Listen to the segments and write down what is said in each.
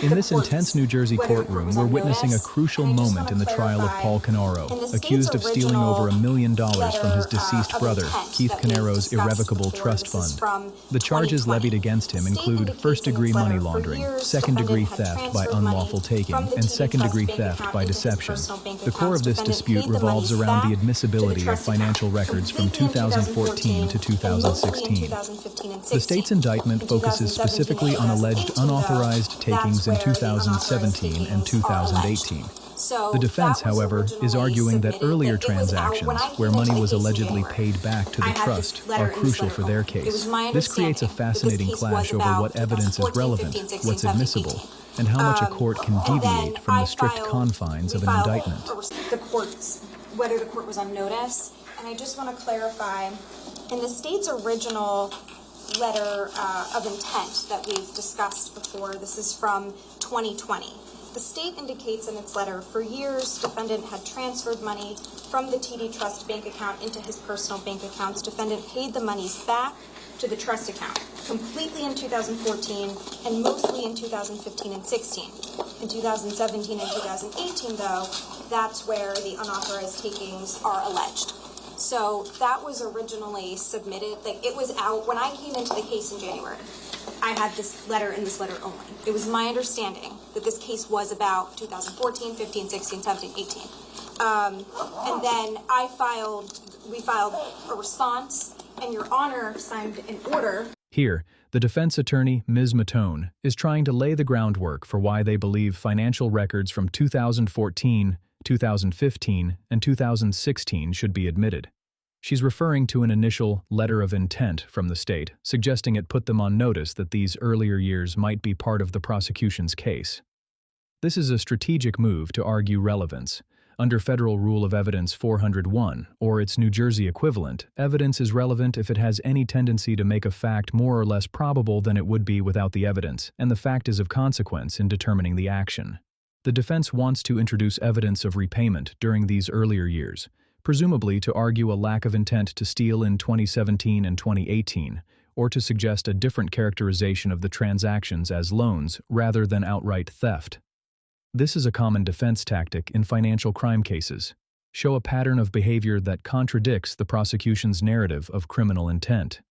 In this intense New Jersey courtroom, we're witnessing a crucial moment in the trial of Paul Canaro, accused of stealing over $1 million from his deceased brother, Keith Canaro's irrevocable trust fund. The charges levied against him include first-degree money laundering, second-degree theft by unlawful taking, and second-degree theft by deception. The core of this dispute revolves around the admissibility of financial records from 2014 to 2016. The state's indictment focuses specifically on alleged unauthorized takings in 2017 and 2018. The defense, however, is arguing that earlier transactions, where money was allegedly paid back to the trust, are crucial for their case. This creates a fascinating clash over what evidence is relevant, what's admissible, and how much a court can deviate from the strict confines of an indictment. Whether the court was on notice. And I just want to clarify, in the state's original letter of intent that we've discussed before, this is from 2020. The state indicates in its letter, for years, defendant had transferred money from the TD Trust bank account into his personal bank accounts. Defendant paid the monies back to the trust account, completely in 2014 and mostly in 2015 and 16. In 2017 and 2018, though, that's where the unauthorized takings are alleged. So that was originally submitted, like it was out, when I came into the case in January, I had this letter and this letter only. It was my understanding that this case was about 2014, 15, 16, 17, 18. And then we filed a response, and Your Honor signed an order. Here, the defense attorney, Ms. Matone, is trying to lay the groundwork for why they believe financial records from 2014, 2015, and 2016 should be admitted. She's referring to an initial letter of intent from the state, suggesting it put them on notice that these earlier years might be part of the prosecution's case. This is a strategic move to argue relevance. Under Federal Rule of Evidence 401, or its New Jersey equivalent, evidence is relevant if it has any tendency to make a fact more or less probable than it would be without the evidence, and the fact is of consequence in determining the action. The defense wants to introduce evidence of repayment during these earlier years, presumably to argue a lack of intent to steal in 2017 and 2018, or to suggest a different characterization of the transactions as loans rather than outright theft. This is a common defense tactic in financial crime cases. Show a pattern of behavior that contradicts the prosecution's narrative of criminal intent.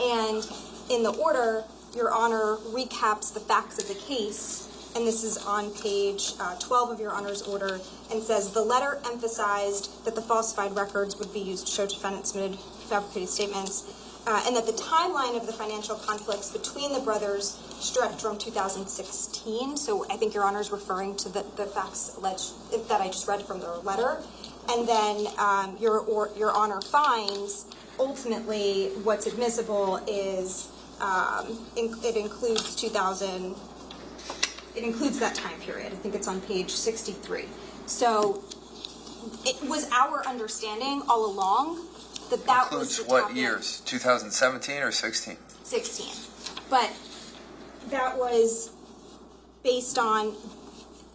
And in the order, Your Honor recaps the facts of the case, and this is on page 12 of Your Honor's order, and says, the letter emphasized that the falsified records would be used to show defendant submitted fabricated statements, and that the timeline of the financial conflicts between the brothers stretched from 2016. So I think Your Honor is referring to the facts alleged that I just read from the letter. And then Your Honor finds ultimately what's admissible is it includes it includes that time period. I think it's on page 63. So it was our understanding all along that includes was the what years? 2017 or 16? 16. But that was based on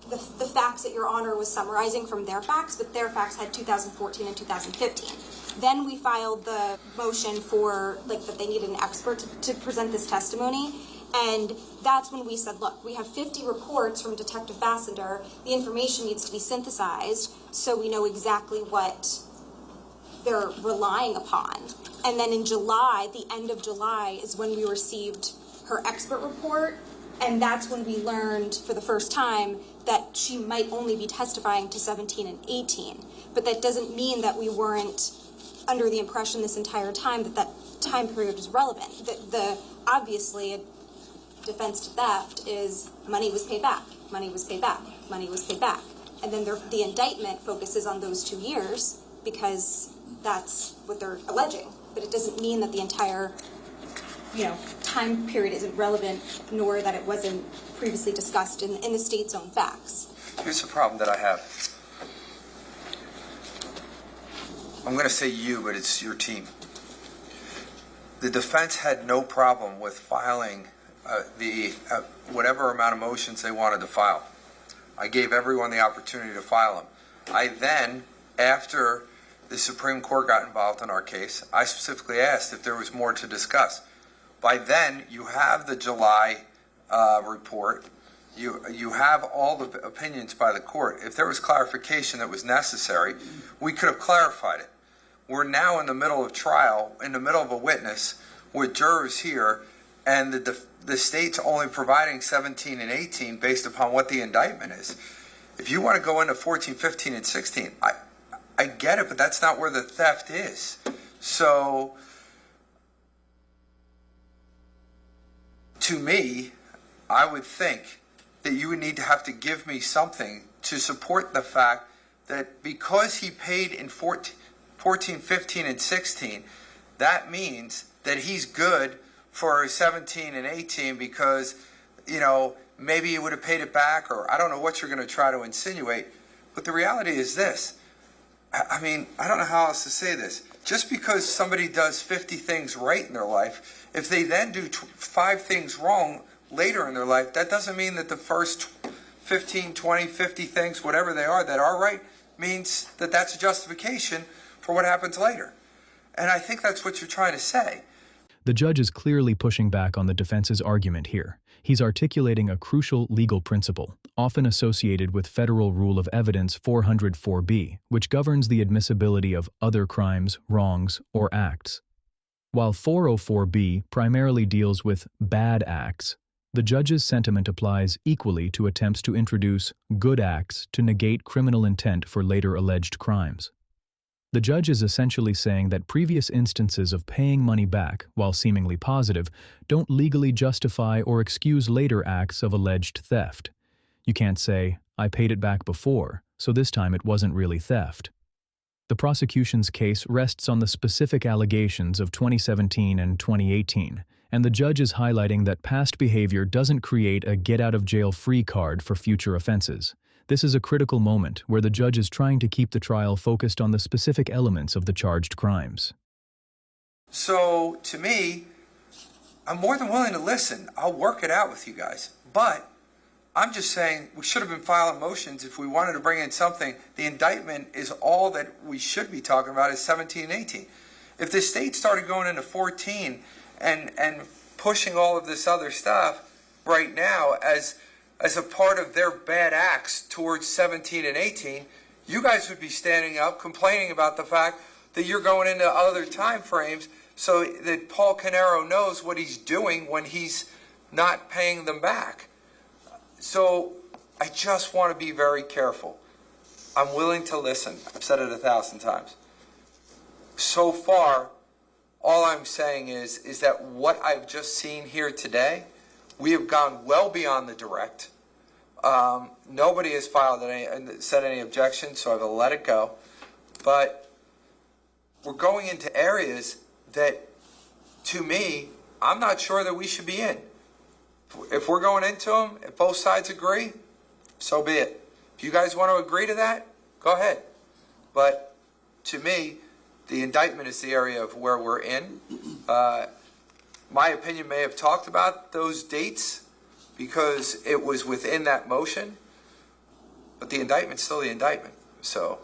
the facts that Your Honor was summarizing from their facts, but their facts had 2014 and 2015. Then we filed the motion for, that they needed an expert to present this testimony. And that's when we said, look, we have 50 reports from Detective Bassender. The information needs to be synthesized so we know exactly what they're relying upon. And then in July, the end of July, is when we received her expert report. And that's when we learned for the first time that she might only be testifying to 17 and 18. But that doesn't mean that we weren't under the impression this entire time that time period is relevant. Obviously, defense to theft is money was paid back, money was paid back, money was paid back. And then the indictment focuses on those 2 years because that's what they're alleging. But it doesn't mean that the entire time period isn't relevant, nor that it wasn't previously discussed in the state's own facts. Here's the problem that I have. I'm going to say you, but it's your team. The defense had no problem with filing whatever amount of motions they wanted to file. I gave everyone the opportunity to file them. I then, after the Supreme Court got involved in our case, I specifically asked if there was more to discuss. By then, you have the July report. You have all the opinions by the court. If there was clarification that was necessary, we could have clarified it. We're now in the middle of trial, in the middle of a witness, with jurors here, and the state's only providing 17 and 18 based upon what the indictment is. If you want to go into 14, 15, and 16, I get it, but that's not where the theft is. So, to me, I would think that you would need to have to give me something to support the fact that because he paid in 14, 15, and 16, that means that he's good for 17 and 18 because, maybe he would have paid it back, or I don't know what you're going to try to insinuate. But the reality is this. I don't know how else to say this. Just because somebody does 50 things right in their life, if they then do 5 things wrong later in their life, that doesn't mean that the first 15, 20, 50 things, whatever they are, that are right, means that that's a justification for what happens later. And I think that's what you're trying to say. The judge is clearly pushing back on the defense's argument here. He's articulating a crucial legal principle, often associated with Federal Rule of Evidence 404B, which governs the admissibility of other crimes, wrongs, or acts. While 404B primarily deals with bad acts, the judge's sentiment applies equally to attempts to introduce good acts to negate criminal intent for later alleged crimes. The judge is essentially saying that previous instances of paying money back, while seemingly positive, don't legally justify or excuse later acts of alleged theft. You can't say, I paid it back before, so this time it wasn't really theft. The prosecution's case rests on the specific allegations of 2017 and 2018, and the judge is highlighting that past behavior doesn't create a get-out-of-jail-free card for future offenses. This is a critical moment where the judge is trying to keep the trial focused on the specific elements of the charged crimes. So, to me, I'm more than willing to listen. I'll work it out with you guys. But I'm just saying we should have been filing motions if we wanted to bring in something. The indictment is all that we should be talking about is 17 and 18. If the state started going into 14 and pushing all of this other stuff right now as a part of their bad acts towards 17 and 18, you guys would be standing up complaining about the fact that you're going into other time frames so that Paul Canero knows what he's doing when he's not paying them back. So I just want to be very careful. I'm willing to listen. I've said it 1,000 times. So far, all I'm saying is that what I've just seen here today, we have gone well beyond the direct. Nobody has said any objections, so I've let it go. But we're going into areas that, to me, I'm not sure that we should be in. If we're going into them, if both sides agree, so be it. If you guys want to agree to that, go ahead. But to me, the indictment is the area of where we're in. My opinion may have talked about those dates because it was within that motion, but the indictment's still the indictment. So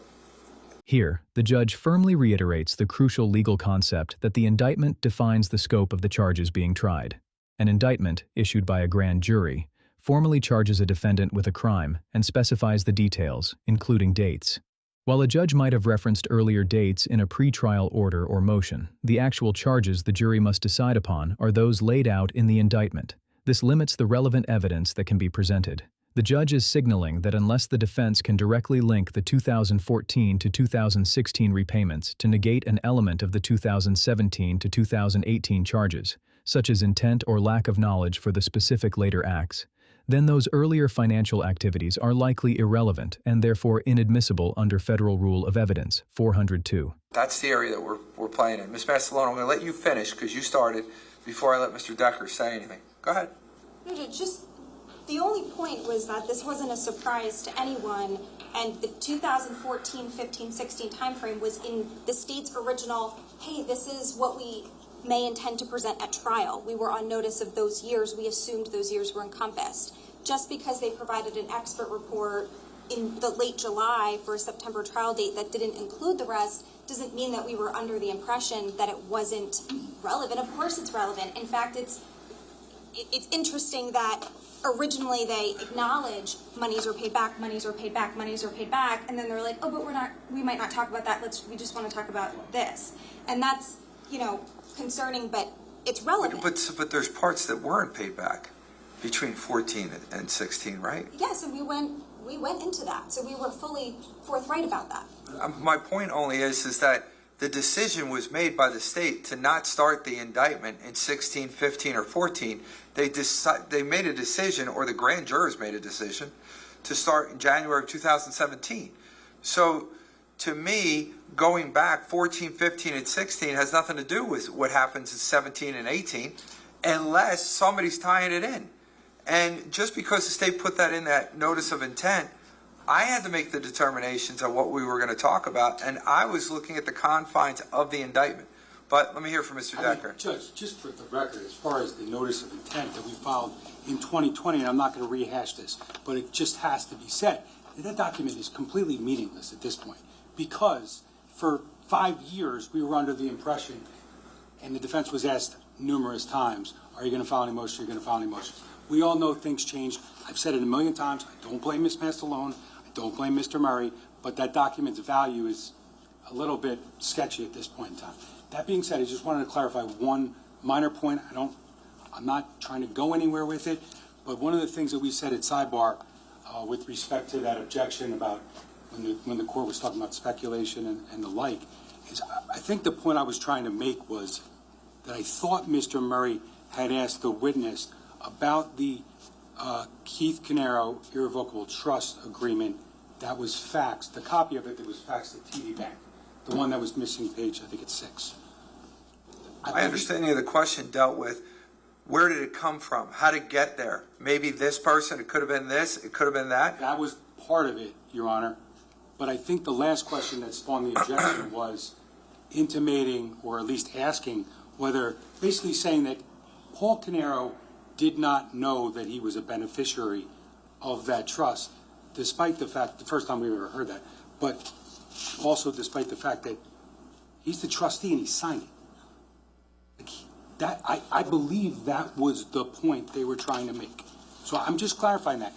here, the judge firmly reiterates the crucial legal concept that the indictment defines the scope of the charges being tried. An indictment, issued by a grand jury, formally charges a defendant with a crime and specifies the details, including dates. While a judge might have referenced earlier dates in a pretrial order or motion, the actual charges the jury must decide upon are those laid out in the indictment. This limits the relevant evidence that can be presented. The judge is signaling that unless the defense can directly link the 2014 to 2016 repayments to negate an element of the 2017 to 2018 charges, such as intent or lack of knowledge for the specific later acts, then those earlier financial activities are likely irrelevant and therefore inadmissible under Federal Rule of Evidence 402. That's the area that we're playing in. Ms. Mastellone, I'm going to let you finish because you started before I let Mr. Decker say anything. Go ahead. Just the only point was that this wasn't a surprise to anyone, and the 2014, 15, 16 timeframe was in the state's original, hey, this is what we may intend to present at trial. We were on notice of those years. We assumed those years were encompassed. Just because they provided an expert report in the late July for a September trial date that didn't include the rest doesn't mean that we were under the impression that it wasn't relevant. Of course it's relevant. In fact, it's interesting that originally they acknowledge monies are paid back, monies are paid back, monies are paid back, and then they're like, oh, but we might not talk about that. We just want to talk about this. And that's, concerning, but it's relevant. But there's parts that weren't paid back between 14 and 16, right? Yes, and we went into that. So we were fully forthright about that. My point only is that the decision was made by the state to not start the indictment in 16, 15, or 14. They made a decision, or the grand jurors made a decision, to start in January of 2017. So to me, going back 14, 15, and 16 has nothing to do with what happens in 17 and 18 unless somebody's tying it in. And just because the state put that in that notice of intent, I had to make the determinations of what we were going to talk about, and I was looking at the confines of the indictment. But let me hear from Mr. Decker. Judge, just for the record, as far as the notice of intent that we filed in 2020, and I'm not going to rehash this, but it just has to be said, that document is completely meaningless at this point, because for 5 years we were under the impression, and the defense was asked numerous times, are you going to file any motion, are you going to file any motion? We all know things change. I've said it a million times. I don't blame Ms. Mastalone. I don't blame Mr. Murray. But that document's value is a little bit sketchy at this point in time. That being said, I just wanted to clarify one minor point. I'm not trying to go anywhere with it. But one of the things that we said at sidebar with respect to that objection about when the court was talking about speculation and the like, is I think the point I was trying to make was that I thought Mr. Murray had asked the witness about the Keith Canaro irrevocable trust agreement that was faxed, the copy of it that was faxed to TD Bank, the one that was missing page, I think it's 6. My understanding of the question dealt with where did it come from? How did it get there? Maybe this person, it could have been this, it could have been that. That was part of it, Your Honor. But I think the last question that spawned the objection was intimating, or at least asking, whether, basically saying that Paul Canaro did not know that he was a beneficiary of that trust, despite the fact, the first time we ever heard that, but also despite the fact that he's the trustee and he signed it. I believe that was the point they were trying to make. So I'm just clarifying that.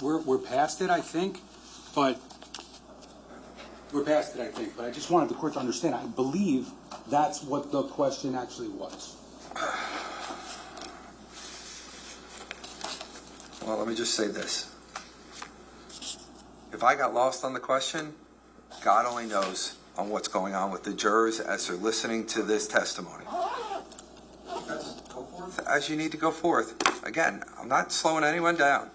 We're past it, I think, but I just wanted the court to understand. I believe that's what the question actually was. Well, let me just say this. If I got lost on the question, God only knows on what's going on with the jurors as they're listening to this testimony. Go forth as you need to go forth. Again, I'm not slowing anyone down.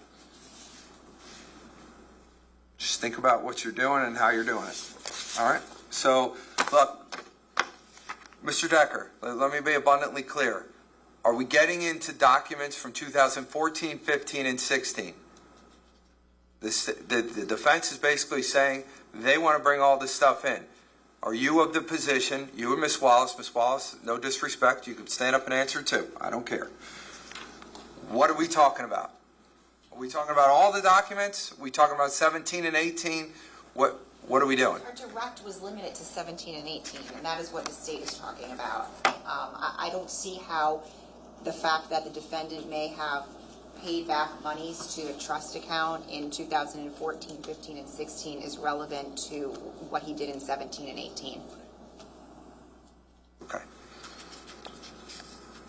Just think about what you're doing and how you're doing it. All right? So, look, Mr. Decker, let me be abundantly clear. Are we getting into documents from 2014, 15, and 16? The defense is basically saying they want to bring all this stuff in. Are you of the position, you and Ms. Wallace, no disrespect, you can stand up and answer too. I don't care. What are we talking about? Are we talking about all the documents? Are we talking about 17 and 18? What are we doing? Our direct was limited to 17 and 18, and that is what the state is talking about. I don't see how the fact that the defendant may have paid back monies to a trust account in 2014, 15, and 16 is relevant to what he did in 17 and 18. Okay.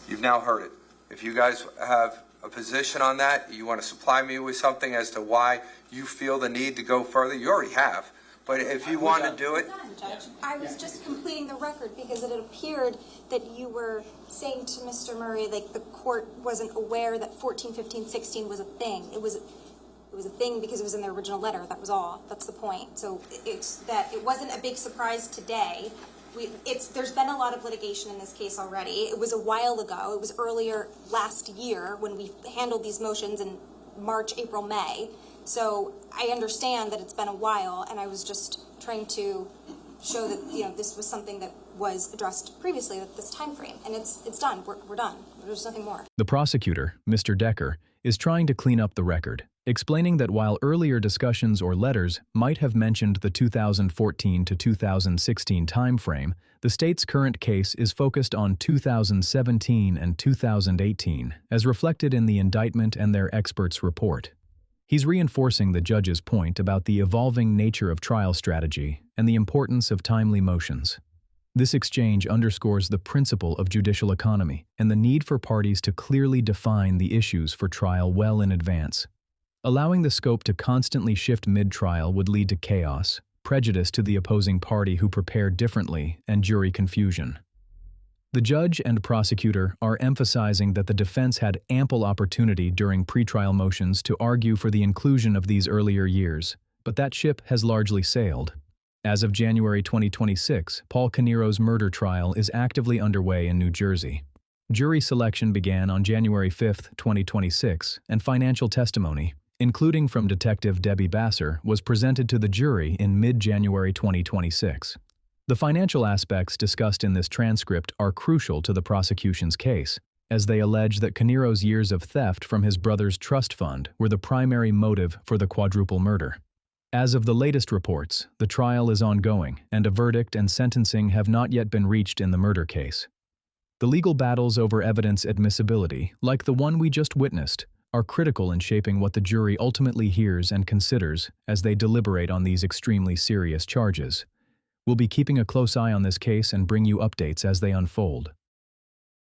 You've now heard it. If you guys have a position on that, you want to supply me with something as to why you feel the need to go further, you already have. But if you want to do it... Judge, I was just completing the record because it had appeared that you were saying to Mr. Murray, like, the court wasn't aware that 14, 15, 16 was a thing. It was a thing because it was in the original letter. That was all. That's the point. So it's that it wasn't a big surprise today. There's been a lot of litigation in this case already. It was a while ago. It was earlier last year when we handled these motions in March, April, May. So I understand that it's been a while, and I was just trying to show that this was something that was addressed previously at this time frame, and it's done. We're done. There's nothing more. The prosecutor, Mr. Decker, is trying to clean up the record, explaining that while earlier discussions or letters might have mentioned the 2014 to 2016 timeframe, the state's current case is focused on 2017 and 2018, as reflected in the indictment and their experts' report. He's reinforcing the judge's point about the evolving nature of trial strategy and the importance of timely motions. This exchange underscores the principle of judicial economy and the need for parties to clearly define the issues for trial well in advance. Allowing the scope to constantly shift mid-trial would lead to chaos, prejudice to the opposing party who prepared differently, and jury confusion. The judge and prosecutor are emphasizing that the defense had ample opportunity during pretrial motions to argue for the inclusion of these earlier years, but that ship has largely sailed. As of January 2026, Paul Caniero's murder trial is actively underway in New Jersey. Jury selection began on January 5, 2026, and financial testimony, including from Detective Debbie Basser, was presented to the jury in mid-January 2026. The financial aspects discussed in this transcript are crucial to the prosecution's case, as they allege that Caniero's years of theft from his brother's trust fund were the primary motive for the quadruple murder. As of the latest reports, the trial is ongoing, and a verdict and sentencing have not yet been reached in the murder case. The legal battles over evidence admissibility, like the one we just witnessed, are critical in shaping what the jury ultimately hears and considers as they deliberate on these extremely serious charges. We'll be keeping a close eye on this case and bring you updates as they unfold.